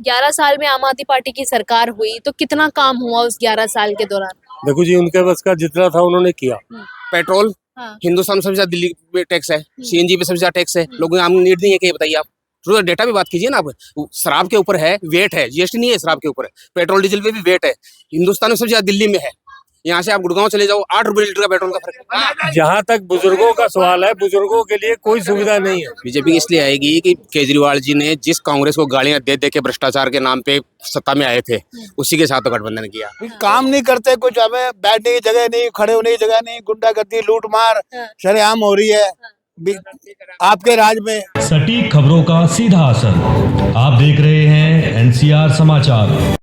11 साल में आम आदमी पार्टी की सरकार हुई तो कितना काम हुआ उस 11 साल के दौरान? देखो जी, उनके बस का जितना था उन्होंने किया। पेट्रोल हाँ। हिंदुस्तान में सबसे ज्यादा दिल्ली में टैक्स है, सीएनजी पे सबसे ज्यादा टैक्स है, लोगों को आम नीड नहीं है कि ये बताइए आप थोड़ा डेटा पे बात कीजिए ना आप। शराब के ऊपर है, वेट है, जीएसटी नहीं है, शराब के ऊपर है, पेट्रोल डीजल पे भी वेट है। हिंदुस्तान में सबसे ज्यादा दिल्ली में है। यहाँ से आप गुड़गांव चले जाओ, 8 रुपए लीटर का पेट्रोल का फर्क है। जहाँ तक बुजुर्गों का सवाल है, बुजुर्गों के लिए कोई सुविधा नहीं है। बीजेपी इसलिए आएगी कि केजरीवाल जी ने जिस कांग्रेस को गालियां दे दे के भ्रष्टाचार के नाम पे सत्ता में आए थे, उसी के साथ तो गठबंधन किया। काम नहीं करते, कुछ हमें बैठने की जगह नहीं, खड़े होने की जगह नहीं, गुंडागर्दी लूटमार सरेआम हो रही है आपके राज में। सटीक खबरों का सीधा असर। आप देख रहे हैं एनसीआर समाचार।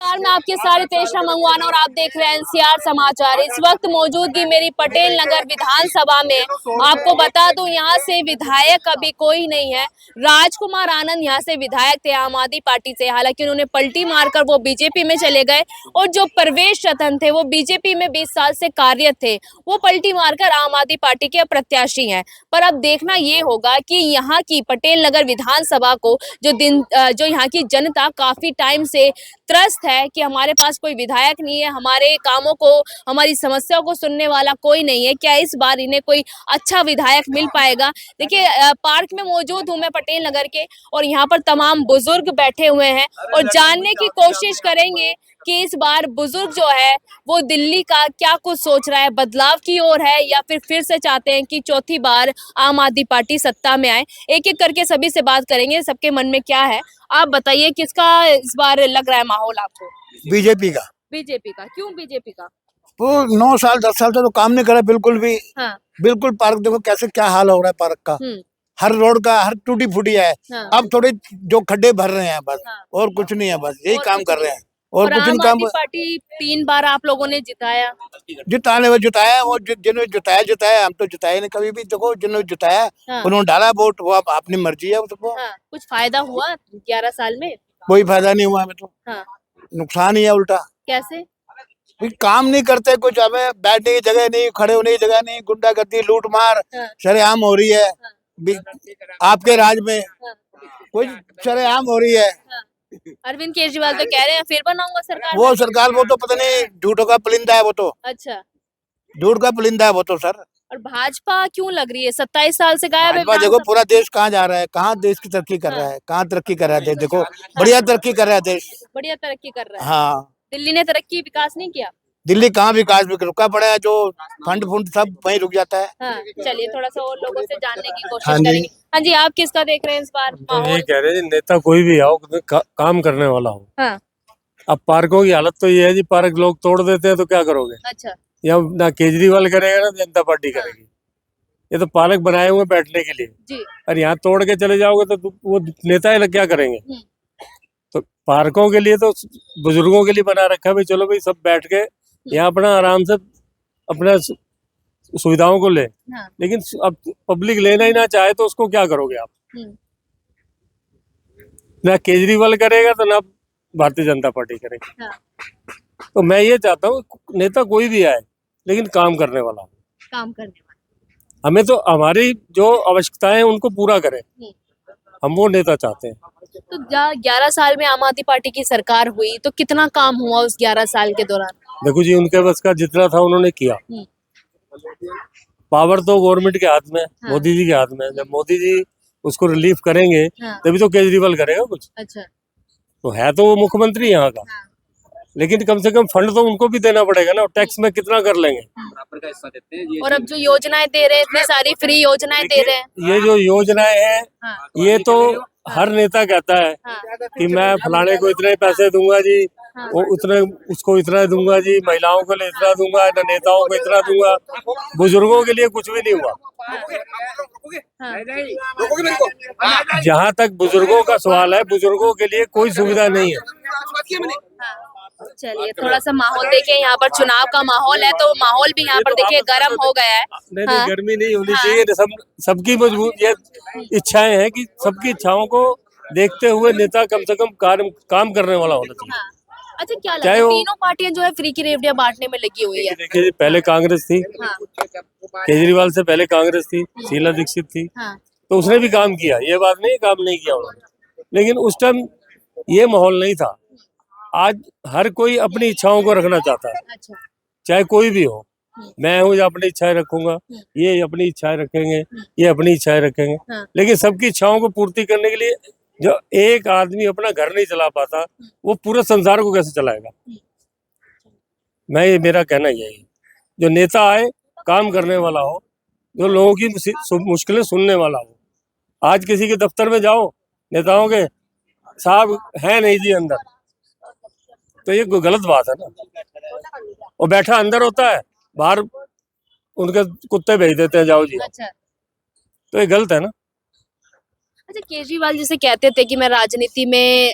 मैं आपके साथ तेजरा मंगवाना और आप देख रहे हैं एनसीआर समाचार। इस वक्त मौजूदगी मेरी पटेल नगर विधानसभा में। आपको बता दूं यहाँ से विधायक अभी कोई नहीं है। राजकुमार आनंद यहाँ से विधायक थे आम आदमी पार्टी से, हालांकि उन्होंने पलटी मारकर वो बीजेपी में चले गए। और जो प्रवेश रतन थे वो बीजेपी में 20 साल से कार्यरत थे, वो पलटी मारकर आम आदमी पार्टी के प्रत्याशी हैं। पर अब देखना ये होगा कि यहाँ की पटेल नगर विधानसभा को जो यहाँ की जनता काफी टाइम से त्रस्त है कि हमारे पास कोई विधायक नहीं है, हमारे कामों को, हमारी समस्याओं को सुनने वाला कोई नहीं है, क्या इस बार इन्हें कोई अच्छा विधायक मिल पाएगा। देखिए पार्क में मौजूद हूं मैं पटेल नगर के, और यहाँ पर तमाम बुजुर्ग बैठे हुए हैं और जानने की कोशिश करेंगे कि इस बार बुजुर्ग जो है वो दिल्ली का क्या कुछ सोच रहा है, बदलाव की ओर है या फिर से चाहते हैं कि चौथी बार आम आदमी पार्टी सत्ता में आए। एक एक करके सभी से बात करेंगे, सबके मन में क्या है। आप बताइए किसका इस बार लग रहा है माहौल आपको? बीजेपी का। बीजेपी का, क्यों बीजेपी का? वो 9 साल 10 साल से तो काम नहीं करे बिल्कुल भी। हाँ। बिल्कुल पार्क देखो कैसे क्या हाल हो रहा है पार्क का। हर रोड का हर टूटी फूटी है। हाँ। अब थोड़े जो खड्डे भर रहे हैं बस। हाँ। और कुछ नहीं है, बस यही और काम कुछ कर नहीं। रहे हैं और कुछ आम नहीं काम। आदमी पार्टी 3 बार आप लोगों ने जिताया। जिताने में जिताया, वो जिन्होंने जिताया हम तो जिताए नहीं कभी भी। देखो जिन्होंने जिताया हाँ। उन्होंने डाला वोट, वो अपनी मर्जी है उसको। हाँ। कुछ फायदा हुआ 11 साल में? कोई फायदा नहीं हुआ हमें तो। हाँ। नुकसान ही है उल्टा। कैसे? काम नहीं करते, कुछ हमें बैठने की जगह नहीं, खड़े होने की जगह नहीं, गुंडागर्दी लूटमार सरेआम हो रही है आपके राज में। कुछ सरेआम हो रही है। अरविंद केजरीवाल तो कह रहे हैं फिर बनाऊंगा सरकार। वो सरकार वो तो पता नहीं झूठों का पुलिंदा है वो तो। अच्छा, झूठ का पुलिंदा है वो तो सर। और भाजपा क्यों लग रही है? 27 साल से गायब है। भाजपा देखो पूरा देश कहाँ जा रहा है, कहाँ देश की तरक्की कर रहा है, कहाँ तरक्की कर रहा है देश। देखो बढ़िया तरक्की कर रहा है देश। बढ़िया तरक्की कर रहा है। हाँ। दिल्ली ने तरक्की विकास नहीं किया। दिल्ली कहाँ विकास भी रुका पड़ा है, जो फंड सब वहीं रुक जाता है। हाँ, चलिए थोड़ा सा और लोगों से जानने की कोशिश हाँ जी। करेंगे। हाँ जी, आप किसका देख रहे हैं इस बार तो ये माहौल? कह रहे हैं नेता कोई भी आओ, काम करने वाला हो। हाँ। अब पार्कों की हालत तो ये है जी, पार्क लोग तोड़ देते हैं तो क्या करोगे? अच्छा। या ना केजरीवाल करेगा ना जनता पार्टी करेगी। ये तो पार्क बनाए हुए बैठने के लिए जी। और यहाँ तोड़ के चले जाओगे तो वो नेता है क्या करेंगे? तो पार्कों के लिए तो बुजुर्गों के लिए बना रखा है भाई, चलो भाई सब बैठ के यहाँ अपना आराम से अपना सुविधाओं को ले। हाँ। लेकिन अब पब्लिक लेना ही ना चाहे तो उसको क्या करोगे आप? ना केजरीवाल करेगा तो ना भारतीय जनता पार्टी करेगी। हाँ। तो मैं ये चाहता हूँ नेता कोई भी आए लेकिन काम करने वाला हो। काम करने वाला। हमें तो हमारी जो आवश्यकताएं हैं उनको पूरा करें, हम वो नेता चाहते हैं। तो 11 साल में आम आदमी पार्टी की सरकार हुई तो कितना काम हुआ उस 11 साल के दौरान? देखो जी, उनके बस का जितना था उन्होंने किया। पावर तो गवर्नमेंट के हाथ में, हाँ। मोदी जी के हाथ में। जब मोदी जी उसको रिलीफ करेंगे हाँ। तभी तो केजरीवाल करेगा कुछ। अच्छा। तो है तो वो मुख्यमंत्री यहाँ का। हाँ। लेकिन कम से कम फंड तो उनको भी देना पड़ेगा ना, टैक्स में कितना कर लेंगे। और अब जो योजनाएं दे रहे हैं, इतनी सारी फ्री योजनाएं दे रहे हैं। ये जो योजनाएं हैं, हाँ। ये तो हर नेता कहता है कि मैं फलाने को इतने पैसे दूंगा जी, वो उतने उसको इतना दूंगा जी, महिलाओं को इतना दूंगा, नेताओं को इतना दूंगा। बुजुर्गों के लिए कुछ भी नहीं हुआ। जहाँ तक बुजुर्गों का सवाल है, बुजुर्गों के लिए कोई सुविधा नहीं है। चलिए थोड़ा सा माहौल देखिए, यहाँ पर चुनाव का माहौल है तो माहौल भी यहाँ पर देखिए गर्म हो गया है। नहीं, गर्मी नहीं होनी चाहिए। सबकी मजबूत ये इच्छाएं हैं कि सबकी इच्छाओं को देखते हुए नेता कम से कम काम करने वाला होना चाहिए। अच्छा, क्या लगता है तीनों पार्टियां जो है फ्री की रेवड़ियां बांटने में लगी हुई है? देखिए पहले कांग्रेस थी, केजरीवाल से पहले कांग्रेस थी, शीला दीक्षित थी, तो उसने भी काम किया, ये बात नहीं काम नहीं किया उन्होंने। लेकिन उस टाइम ये माहौल नहीं था। आज हर कोई अपनी इच्छाओं को रखना चाहता है, अच्छा। चाहे कोई भी हो। मैं हूँ जो अपनी इच्छाएं रखूंगा, ये अपनी इच्छाएं रखेंगे, ये अपनी इच्छाएं रखेंगे। हाँ। लेकिन सबकी इच्छाओं को पूर्ति करने के लिए जो एक आदमी अपना घर नहीं चला पाता, वो पूरे संसार को कैसे चलाएगा? मेरा कहना यही है, जो नेता आए काम करने वाला हो, जो लोगों की मुश्किलें सुनने वाला हो। आज किसी के दफ्तर में जाओ, नेताओं के साहब है नहीं जी अंदर, तो ये कोई गलत बात है ना। वो बैठा अंदर होता है, बाहर उनके कुत्ते भेज देते हैं, जाओ जी। अच्छा। तो ये गलत है ना। अच्छा, केजरीवाल जैसे कहते थे कि मैं राजनीति में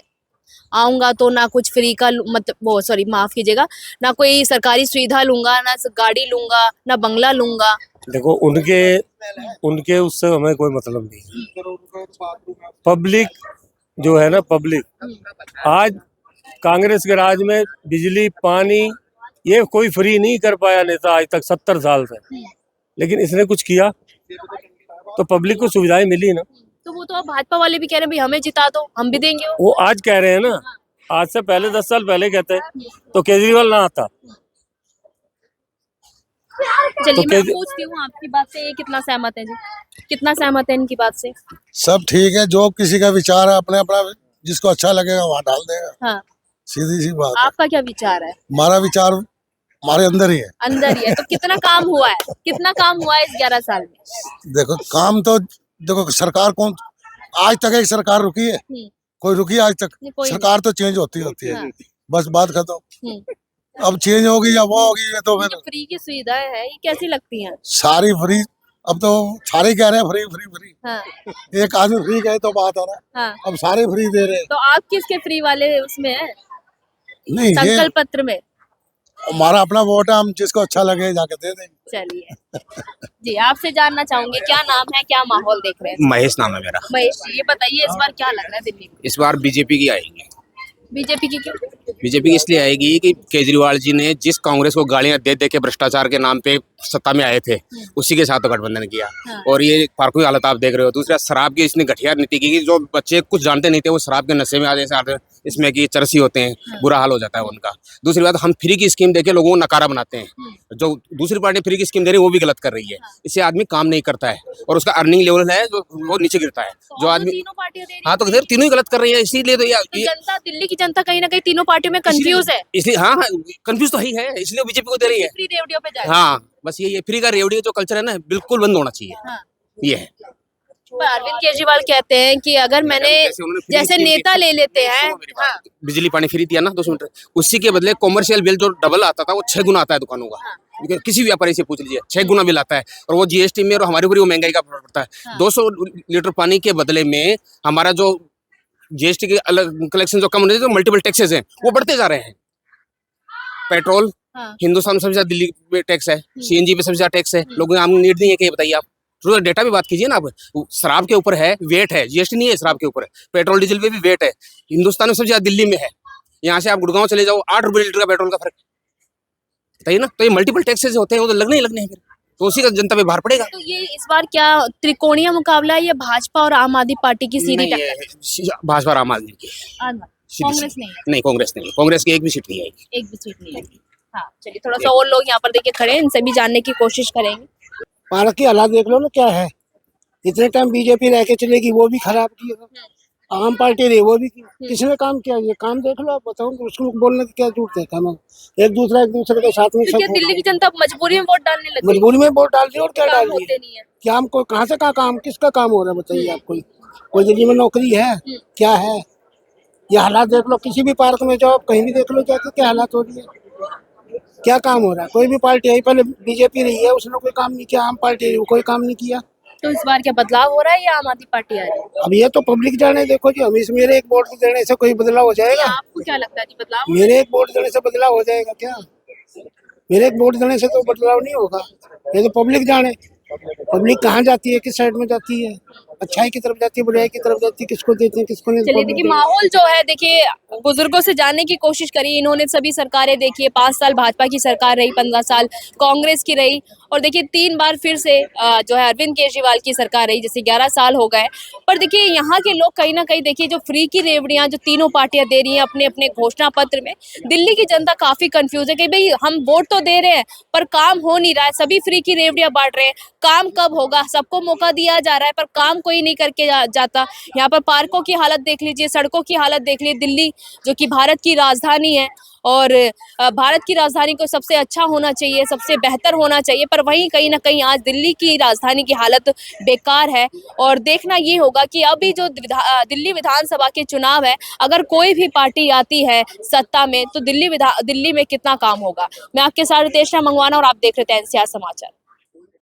आऊंगा तो ना कुछ फ्री का मतलब वो सॉरी माफ कीजिएगा, ना कोई सरकारी सुविधा लूंगा, ना गाड़ी लूंगा, ना बंगला लूंगा। देखो उनके उससे हमें कोई मतलब नहीं। पब्लिक जो है ना, पब्लिक आज कांग्रेस के राज में बिजली पानी ये कोई फ्री नहीं कर पाया नेता आज तक 70 साल से, लेकिन इसने कुछ किया तो पब्लिक को सुविधाएं मिली ना। तो वो तो अब भाजपा वाले भी कह रहे हैं भाई हमें जिता दो, हम भी देंगे वो आज कह रहे हैं ना, आज से पहले 10 साल पहले कहते तो केजरीवाल ना आता। चलिए तो मैं पूछती हूँ आपकी बात से, ये कितना सहमत है जी? कितना सहमत है इनकी बात से? सब ठीक है, जो किसी का विचार है अपने अपना, जिसको अच्छा लगेगा वहाँ डाल देगा। हाँ। सीधी सी बात है। आपका क्या विचार है? हमारा विचार हमारे अंदर ही है। अंदर ही है। तो कितना काम हुआ है, कितना काम हुआ है इस 11 साल में? देखो काम तो देखो, सरकार कौन आज तक एक सरकार रुकी है? कोई रुकी आज तक? कोई सरकार तो चेंज होती है। हाँ। बस बात खत्म। अब चेंज होगी या वो होगी, ये तो फिर फ्री की सुविधाएं है, ये कैसी लगती हैं? सारी फ्री। अब तो सारे कह रहे हैं फ्री फ्री फ्री। हाँ। एक आदमी फ्री कहे तो बात है ना। हाँ। अब सारे फ्री दे रहे हैं। तो आप किसके फ्री वाले उसमें है? नहीं, ये संकल्प पत्र में? हमारा अपना वोट है, हम जिसको अच्छा लगे जाके दे देंगे। चलिए जी, आपसे जानना चाहूंगे क्या नाम है, क्या माहौल देख रहे हैं? महेश नाम है मेरा। महेश जी, ये बताइए इस बार क्या लग रहा है दिल्ली में? इस बार बीजेपी की आएगी। बीजेपी की क्यों? बीजेपी की इसलिए आएगी कि केजरीवाल जी ने जिस कांग्रेस को गालियां दे दे के भ्रष्टाचार के नाम पे सत्ता में आए थे, उसी के साथ तो गठबंधन किया। हाँ। और ये पार्कों की हालत आप देख रहे हो। दूसरा, शराब की इसने घटिया नीति की कि जो बच्चे कुछ जानते नहीं थे वो शराब के नशे में आते हैं, इसमें कि चरसी होते हैं, बुरा हाल हो जाता है उनका। दूसरी बात, हम फ्री की स्कीम देके लोगों को नकारा बनाते हैं। जो दूसरी पार्टी फ्री की स्कीम दे रही है वो भी गलत कर रही है। इससे आदमी काम नहीं करता है और उसका अर्निंग लेवल है जो वो नीचे गिरता है। जो आदमी तीनों पार्टियां दे रही हाँ, तो फिर तीनों ही गलत कर रही है। इसीलिए तो तो जनता, दिल्ली की जनता कहीं ना कहीं तीनों पार्टियों में कंफ्यूज है। इसलिए हाँ कंफ्यूज तो ही है, इसलिए बीजेपी को दे रही है। फ्री रेवड़ियों पे जाए। हाँ, बस यही है। फ्री का रेवड़ी जो कल्चर है ना, बिल्कुल बंद होना चाहिए। हाँ। ये है। पर अरविंद केजरीवाल कहते हैं कि अगर मैंने जैसे नेता ले लेते हैं, हाँ, बिजली पानी फ्री दिया ना 200 मीटर, उसी के बदले कॉमर्शियल बिल जो डबल आता था वो 6 गुना आता है दुकानों का। किसी व्यापारी से पूछ लीजिए, 6 गुना बिल आता है। और वो जीएसटी में और हमारे ऊपर वो महंगाई का फर्क पड़ता है। 200 लीटर पानी के बदले में हमारा जो जीएसटी के अलग कलेक्शन जो कम होने, जो मल्टीपल टैक्सेस हैं वो बढ़ते जा रहे हैं। पेट्रोल हिंदुस्तान में सबसे ज्यादा दिल्ली पे टैक्स है, सीएनजी पे सबसे ज्यादा टैक्स है। लोगों आम नीड नहीं है कि बताइए आप, थोड़ा डेटा भी बात कीजिए ना आप। शराब के ऊपर है, वेट है, जीएसटी नहीं है, शराब के ऊपर है। पेट्रोल डीजल पे भी वेट है। हिंदुस्तान में सबसे ज्यादा दिल्ली में है। यहाँ से आप गुड़गांव चले जाओ, 8 रुपए लीटर का पेट्रोल का फर्क, बताइए ना। तो ये मल्टीपल टैक्सेस होते हैं, वो तो लगने ही लगने हैं फिर, तो उसी का जनता पे भार पड़ेगा। तो ये इस बार क्या त्रिकोणीय मुकाबला है, ये भाजपा और आम आदमी पार्टी की सीधी टक्कर है? भाजपा आम आदमी की, कांग्रेस नहीं है? नहीं कांग्रेस नहीं, कांग्रेस की एक भी सीट नहीं आएगी। एक भी सीट नहीं है। हाँ, चलिए थोड़ा सा और लोग यहाँ पर देखिए खड़े हैं, इनसे भी जानने की कोशिश करेंगे। भारत की हालात देख लो ना क्या है। इतने टाइम बीजेपी रह के चलेगी, वो भी खराब की। आम पार्टी रही, वो भी किसने काम किया? ये काम देख लो, आप बताओ। उसको बोलने की क्या जरूरत है? काम एक दूसरे के साथ में तो क्या दिल्ली की जनता मजबूरी में वोट डालने लगी? मजबूरी में वोट डाल रही है। और क्या डाल रही होते है? नहीं है। क्या हमको कहाँ से कहाँ काम, किसका काम हो रहा है बताइए आप? कोई दिल्ली में नौकरी है क्या है? ये हालात देख लो, किसी भी पार्क में जाओ, कहीं भी देख लो जाके क्या हालात हो रही है, क्या काम हो रहा है। कोई भी पार्टी आई, पहले बीजेपी रही है, उसने कोई काम नहीं किया। आम पार्टी रही, कोई काम नहीं किया। तो इस बार क्या बदलाव हो रहा है या आम आदमी पार्टी आ रही है? अब ये तो पब्लिक जाने। देखो जी, हम इस मेरे एक वोट देने से कोई बदलाव हो जाएगा? आपको क्या लगता है जी, बदलाव? मेरे एक वोट देने से बदलाव हो जाएगा क्या? मेरे एक वोट देने से तो बदलाव नहीं होगा, ये तो पब्लिक जाने। पब्लिक कहाँ जाती है, किस साइड में जाती है, अच्छाई की तरफ जाती है, बुराई की तरफ जाती है, किसको देते हैं किसको नहीं। चलिए देखिए, माहौल जो है, देखिए बुजुर्गों से जानने की कोशिश करी इन्होंने। सभी सरकारें देखी है, 5 साल भाजपा की सरकार रही, 15 साल कांग्रेस की रही, और देखिए 3 बार फिर से जो है अरविंद केजरीवाल की सरकार रही, जैसे 11 साल हो गए। पर देखिए यहाँ के लोग कहीं ना कहीं देखिए जो फ्री की रेवड़ियां जो तीनों पार्टियां दे रही हैं अपने अपने घोषणा पत्र में, दिल्ली की जनता काफी कंफ्यूज है कि भाई हम वोट तो दे रहे हैं पर काम हो नहीं रहा है। सभी फ्री की रेवड़ियां बांट रहे हैं, काम कब होगा? सबको मौका दिया जा रहा है पर काम कोई नहीं करके जाता। यहाँ पर पार्कों की हालत देख लीजिए, सड़कों की हालत देख लीजिए। दिल्ली जो कि भारत की राजधानी है, और भारत की राजधानी को सबसे अच्छा होना चाहिए, सबसे बेहतर होना चाहिए, पर वहीं कहीं ना कहीं आज दिल्ली की राजधानी की हालत बेकार है। और देखना ये होगा कि अभी जो दिल्ली विधानसभा के चुनाव है, अगर कोई भी पार्टी आती है सत्ता में तो दिल्ली में कितना काम होगा। मैं आपके साथ रितेश मंगवाना और आप देख रहे थे NCR समाचार।